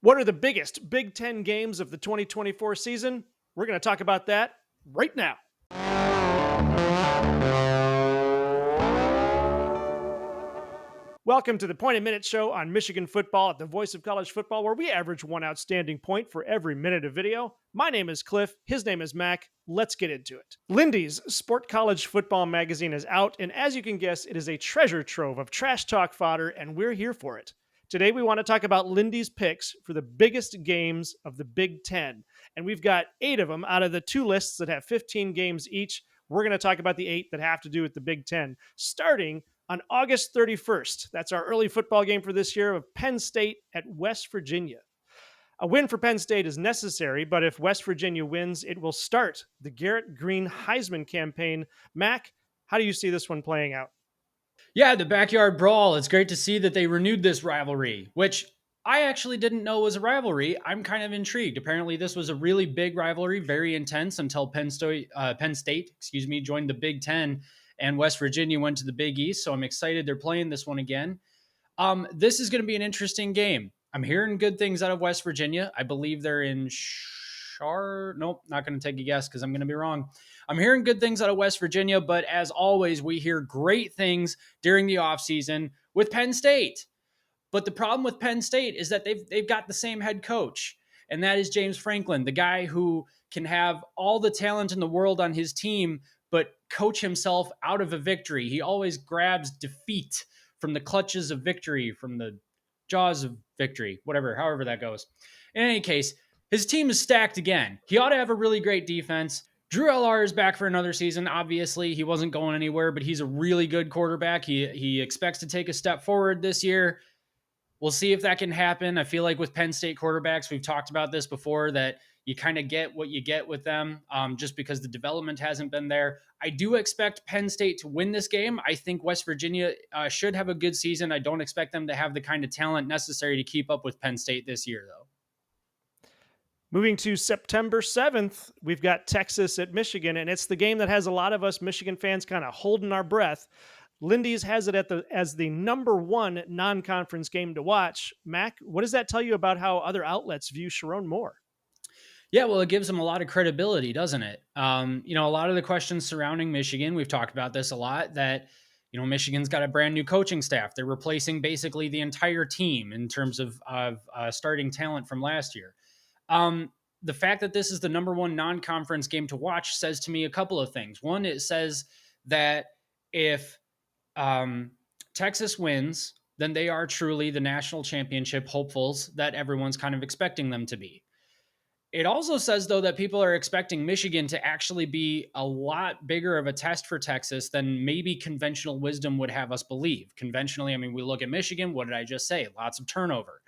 What are the biggest Big Ten games of the 2024 season? We're going to talk about that right now. Welcome to the Point a Minute show on Michigan football at the Voice of College Football, where we average one outstanding point for every minute of video. My name is Cliff. His name is Mac. Let's get into it. Lindy's Sport College Football magazine is out, and as you can guess, it is a treasure trove of trash talk fodder, and we're here for it. Today, we want to talk about Lindy's picks for the biggest games of the Big Ten, and we've got 8 of them out of the 2 lists that have 15 games each. We're going to talk about the 8 that have to do with the Big Ten, starting on August 31st. That's our early football game for this year of Penn State at West Virginia. A win for Penn State is necessary, but if West Virginia wins, it will start the Garrett Green Heisman campaign. Mac, how do you see this one playing out? Yeah, the backyard brawl. It's great to see that they renewed this rivalry, which I actually didn't know was a rivalry. I'm kind of intrigued. Apparently, this was a really big rivalry, very intense until Penn State, joined the Big Ten, and West Virginia went to the Big East. So I'm excited they're playing this one again. This is going to be an interesting game. I'm hearing good things out of West Virginia. I believe they're in Nope, not going to take a guess because I'm going to be wrong. I'm hearing good things out of West Virginia, but as always, we hear great things during the offseason with Penn State. But the problem with Penn State is that they've got the same head coach, and that is James Franklin, the guy who can have all the talent in the world on his team, but coach himself out of a victory. He always grabs defeat from the clutches of victory, from the jaws of victory, however that goes. In any case, his team is stacked again. He ought to have a really great defense. Drew LR is back for another season. Obviously, he wasn't going anywhere, but he's a really good quarterback. He expects to take a step forward this year. We'll see if that can happen. I feel like with Penn State quarterbacks, we've talked about this before, that you kind of get what you get with them just because the development hasn't been there. I do expect Penn State to win this game. I think West Virginia should have a good season. I don't expect them to have the kind of talent necessary to keep up with Penn State this year, though. Moving to September 7th, we've got Texas at Michigan, and it's the game that has a lot of us Michigan fans kind of holding our breath. Lindy's has it as the number 1 non-conference game to watch. Mac, what does that tell you about how other outlets view Sharon Moore? Yeah, well, it gives them a lot of credibility, doesn't it? A lot of the questions surrounding Michigan, we've talked about this a lot, that, Michigan's got a brand new coaching staff. They're replacing basically the entire team in terms of starting talent from last year. The fact that this is the number 1 non-conference game to watch says to me a couple of things. One, it says that if Texas wins, then they are truly the national championship hopefuls that everyone's kind of expecting them to be. It also says, though, that people are expecting Michigan to actually be a lot bigger of a test for Texas than maybe conventional wisdom would have us believe. Conventionally, we look at Michigan. What did I just say? Lots of turnover.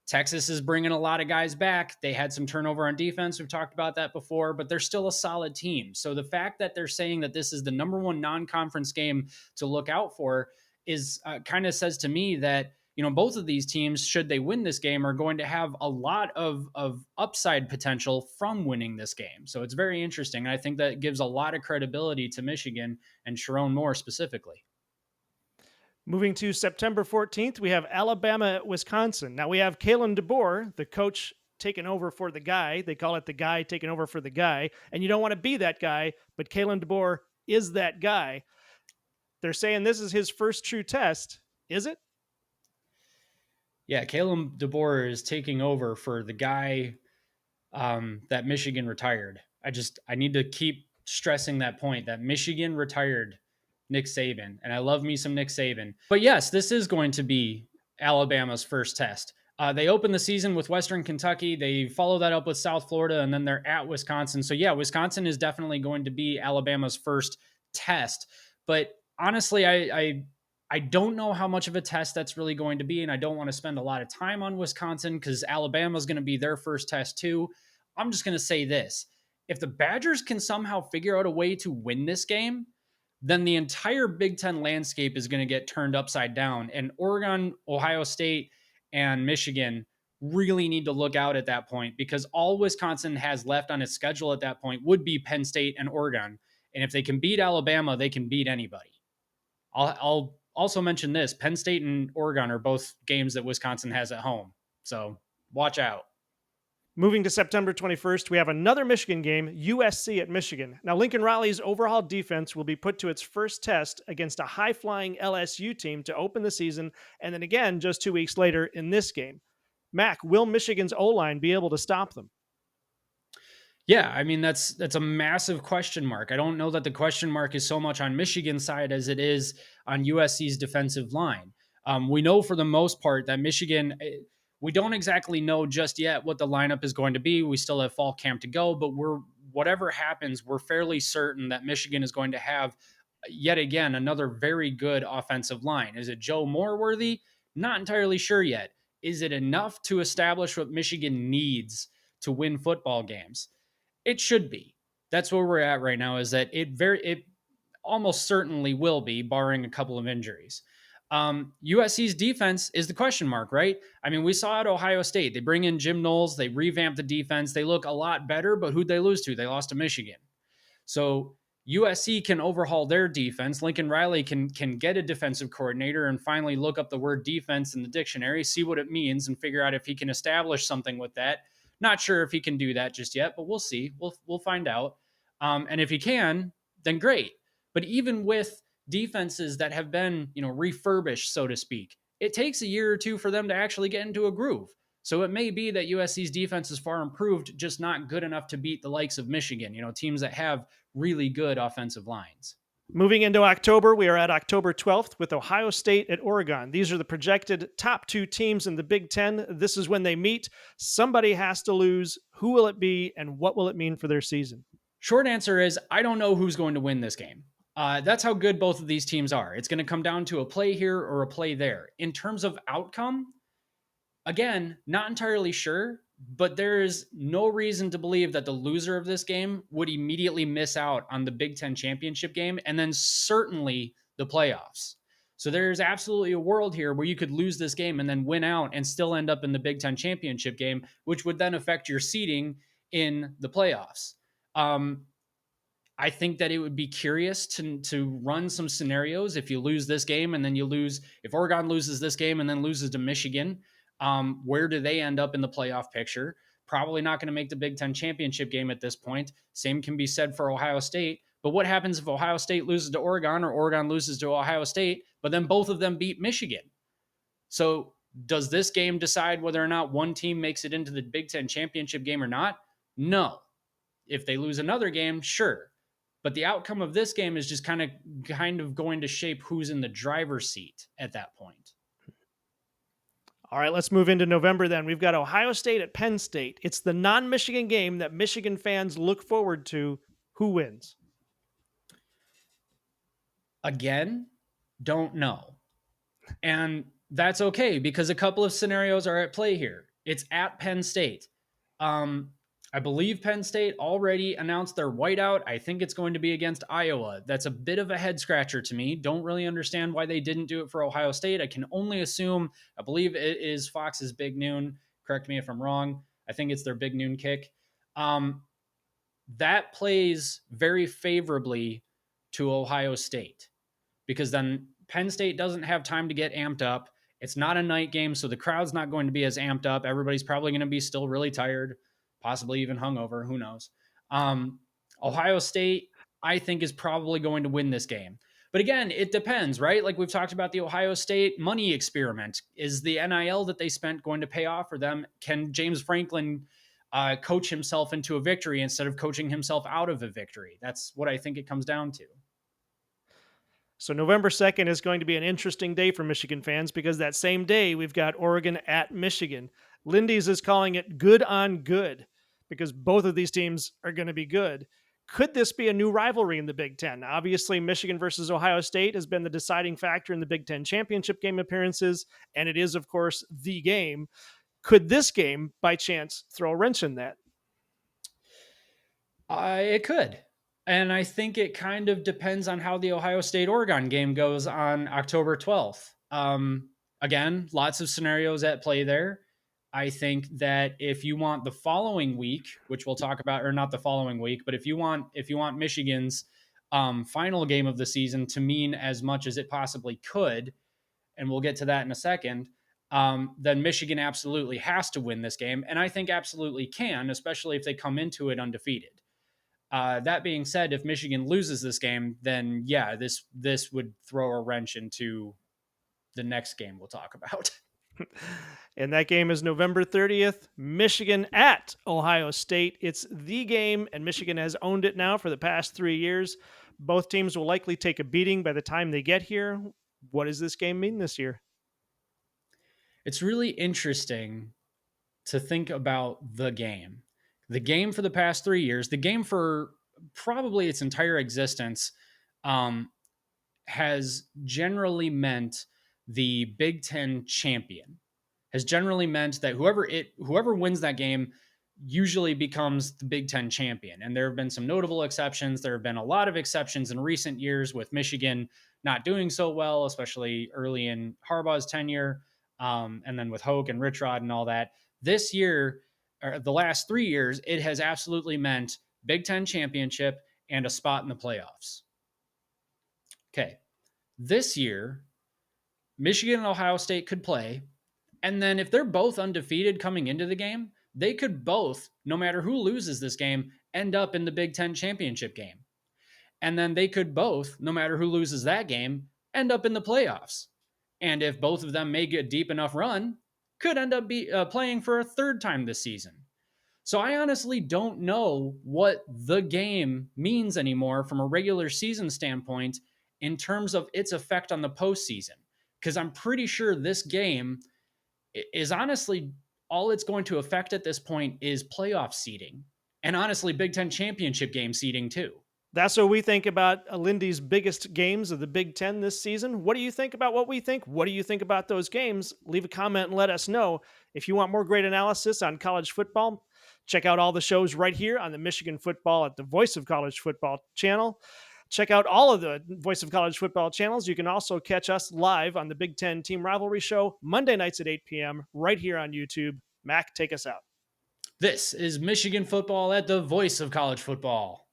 Texas is bringing a lot of guys back. They had some turnover on defense. We've talked about that before, but they're still a solid team. So the fact that they're saying that this is the number 1 non-conference game to look out for is kind of says to me that, both of these teams, should they win this game, are going to have a lot of upside potential from winning this game. So it's very interesting. I think that gives a lot of credibility to Michigan and Sharon Moore specifically. Moving to September 14th, we have Alabama at Wisconsin. Now we have Kalen DeBoer, the coach, taking over for the guy. They call it the guy taking over for the guy. And you don't want to be that guy, but Kalen DeBoer is that guy. They're saying this is his first true test. Is it? Yeah, Kalen DeBoer is taking over for the guy that Michigan retired. I need to keep stressing that point, that Michigan retired Nick Saban, and I love me some Nick Saban. But yes, this is going to be Alabama's first test. They open the season with Western Kentucky. They follow that up with South Florida, and then they're at Wisconsin. So yeah, Wisconsin is definitely going to be Alabama's first test. But honestly, I don't know how much of a test that's really going to be, and I don't want to spend a lot of time on Wisconsin because Alabama's going to be their first test too. I'm just going to say this. If the Badgers can somehow figure out a way to win this game, then the entire Big Ten landscape is going to get turned upside down. And Oregon, Ohio State, and Michigan really need to look out at that point, because all Wisconsin has left on its schedule at that point would be Penn State and Oregon. And if they can beat Alabama, they can beat anybody. I'll also mention this. Penn State and Oregon are both games that Wisconsin has at home. So watch out. Moving to September 21st, we have another Michigan game, USC at Michigan. Now, Lincoln Riley's overhauled defense will be put to its first test against a high flying LSU team to open the season, and then again just 2 weeks later in this game. Mac, will Michigan's O line be able to stop them? Yeah, I mean that's a massive question mark. I don't know that the question mark is so much on Michigan's side as it is on USC's defensive line. We know for the most part that Michigan. We don't exactly know just yet what the lineup is going to be. We still have fall camp to go, but whatever happens, we're fairly certain that Michigan is going to have yet again another very good offensive line. Is it Joe Moore worthy? Not entirely sure yet. Is it enough to establish what Michigan needs to win football games? It should be. That's where we're at right now. Is that it almost certainly will be, barring a couple of injuries. USC's defense is the question mark, right? I mean, we saw at Ohio State. They bring in Jim Knowles. They revamp the defense. They look a lot better, but who'd they lose to? They lost to Michigan. So USC can overhaul their defense. Lincoln Riley can get a defensive coordinator and finally look up the word defense in the dictionary, see what it means, and figure out if he can establish something with that. Not sure if he can do that just yet, but we'll see. We'll find out. And if he can, then great. But even with defenses that have been refurbished, so to speak, it takes a year or two for them to actually get into a groove. So it may be that USC's defense is far improved, just not good enough to beat the likes of Michigan, teams that have really good offensive lines. Moving into October, we are at October 12th with Ohio State at Oregon. These are the projected top two teams in the Big Ten. This is when they meet. Somebody has to lose. Who will it be, and what will it mean for their season? Short answer is I don't know who's going to win this game. That's how good both of these teams are. It's going to come down to a play here or a play there. In terms of outcome, again, not entirely sure, but there is no reason to believe that the loser of this game would immediately miss out on the Big Ten championship game and then certainly the playoffs. So there's absolutely a world here where you could lose this game and then win out and still end up in the Big Ten championship game, which would then affect your seeding in the playoffs. I think that it would be curious to run some scenarios if you lose this game and then if Oregon loses this game and then loses to Michigan. Where do they end up in the playoff picture? Probably not going to make the Big Ten championship game at this point. Same can be said for Ohio State. But what happens if Ohio State loses to Oregon or Oregon loses to Ohio State, but then both of them beat Michigan? So does this game decide whether or not one team makes it into the Big Ten championship game or not? No. If they lose another game, sure. But the outcome of this game is just kind of going to shape who's in the driver's seat at that point. All right, let's move into November then. We've got Ohio State at Penn State. It's the non-Michigan game that Michigan fans look forward to. Who wins? Again, don't know. And that's okay because a couple of scenarios are at play here. It's at Penn State. I believe Penn State already announced their whiteout. I think it's going to be against Iowa. That's a bit of a head scratcher to me. Don't really understand why they didn't do it for Ohio State. I can only assume, I believe it is Fox's Big Noon. Correct me if I'm wrong. I think it's their Big Noon kick. That plays very favorably to Ohio State because then Penn State doesn't have time to get amped up. It's not a night game, so the crowd's not going to be as amped up. Everybody's probably going to be still really tired, possibly even hungover. Who knows? Ohio State, I think, is probably going to win this game. But again, it depends, right? Like we've talked about the Ohio State money experiment. Is the NIL that they spent going to pay off for them? Can James Franklin coach himself into a victory instead of coaching himself out of a victory? That's what I think it comes down to. So November 2nd is going to be an interesting day for Michigan fans because that same day we've got Oregon at Michigan. Lindy's is calling it good on good because both of these teams are going to be good. Could this be a new rivalry in the Big Ten? Obviously, Michigan versus Ohio State has been the deciding factor in the Big Ten championship game appearances, and it is, of course, the game. Could this game, by chance, throw a wrench in that? It could. And I think it kind of depends on how the Ohio State Oregon game goes on October 12th. Again, lots of scenarios at play there. I think that if you want the following week, which we'll talk about, or not the following week, but if you want Michigan's final game of the season to mean as much as it possibly could, and we'll get to that in a second, then Michigan absolutely has to win this game. And I think absolutely can, especially if they come into it undefeated. That being said, if Michigan loses this game, then yeah, this would throw a wrench into the next game we'll talk about. And that game is November 30th, Michigan at Ohio State. It's the game, and Michigan has owned it now for the past 3 years. Both teams will likely take a beating by the time they get here. What does this game mean this year? It's really interesting to think about the game. The game for the past 3 years, the game for probably its entire existence, um, has generally meant the Big Ten champion. Has generally meant that whoever wins that game usually becomes the Big Ten champion. And there have been some notable exceptions. There have been a lot of exceptions in recent years with Michigan not doing so well, especially early in Harbaugh's tenure, and then with Hoke and Richrod and all that. This year, or the last 3 years, it has absolutely meant Big Ten championship and a spot in the playoffs. Okay. This year, Michigan and Ohio State could play. And then if they're both undefeated coming into the game, they could both, no matter who loses this game, end up in the Big Ten championship game. And then they could both, no matter who loses that game, end up in the playoffs. And if both of them make a deep enough run, could end up playing for a third time this season. So I honestly don't know what the game means anymore from a regular season standpoint in terms of its effect on the postseason. Because I'm pretty sure this game is honestly all it's going to affect at this point is playoff seeding. And honestly, Big Ten championship game seeding too. That's what we think about Lindy's biggest games of the Big Ten this season. What do you think about what we think? What do you think about those games? Leave a comment and let us know. If you want more great analysis on college football, check out all the shows right here on the Michigan Football at the Voice of College Football channel. Check out all of the Voice of College Football channels. You can also catch us live on the Big Ten Team Rivalry Show, Monday nights at 8 p.m., right here on YouTube. Mac, take us out. This is Michigan Football at the Voice of College Football.